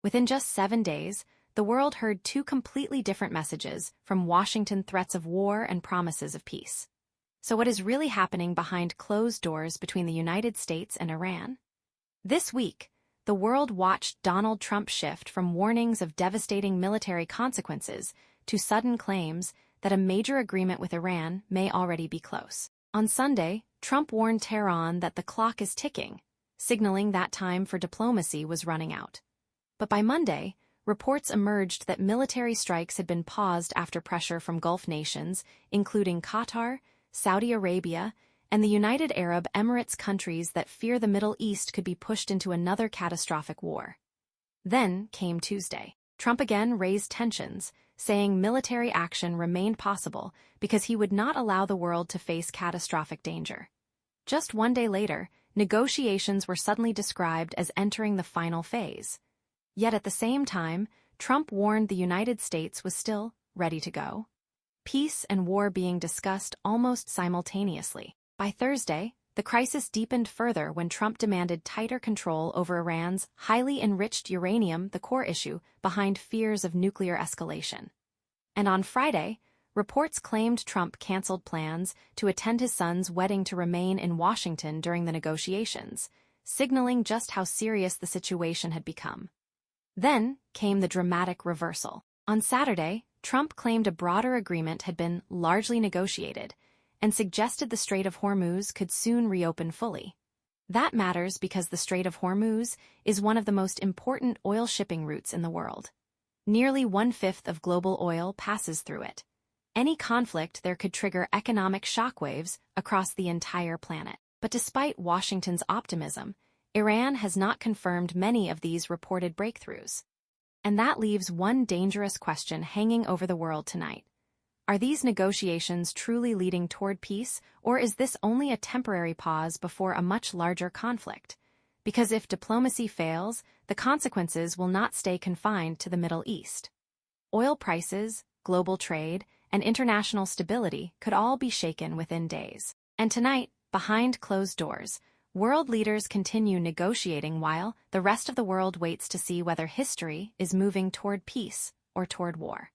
Within just 7 days, the world heard two completely different messages from Washington: threats of war and promises of peace. So what is really happening behind closed doors between the United States and Iran? This week, the world watched Donald Trump shift from warnings of devastating military consequences to sudden claims that a major agreement with Iran may already be close. On Sunday, Trump warned Tehran that the clock is ticking, signaling that time for diplomacy was running out. But by Monday, reports emerged that military strikes had been paused after pressure from Gulf nations, including Qatar, Saudi Arabia, and the United Arab Emirates, countries that fear the Middle East could be pushed into another catastrophic war. Then came Tuesday. Trump again raised tensions, saying military action remained possible because he would not allow the world to face catastrophic danger. Just 1 day later, negotiations were suddenly described as entering the final phase. Yet at the same time, Trump warned the United States was still ready to go. Peace and war being discussed almost simultaneously. By Thursday, the crisis deepened further when Trump demanded tighter control over Iran's highly enriched uranium, the core issue behind fears of nuclear escalation. And on Friday, reports claimed Trump canceled plans to attend his son's wedding to remain in Washington during the negotiations, signaling just how serious the situation had become. Then came the dramatic reversal. On Saturday, Trump claimed a broader agreement had been largely negotiated and suggested the Strait of Hormuz could soon reopen fully. That matters because the Strait of Hormuz is one of the most important oil shipping routes in the world. Nearly 1/5 of global oil passes through it. Any conflict there could trigger economic shockwaves across the entire planet. But despite Washington's optimism, Iran has not confirmed many of these reported breakthroughs. And that leaves one dangerous question hanging over the world tonight. Are these negotiations truly leading toward peace, or is this only a temporary pause before a much larger conflict? Because if diplomacy fails, the consequences will not stay confined to the Middle East. Oil prices, global trade, and international stability could all be shaken within days. And tonight, behind closed doors, world leaders continue negotiating while the rest of the world waits to see whether history is moving toward peace or toward war.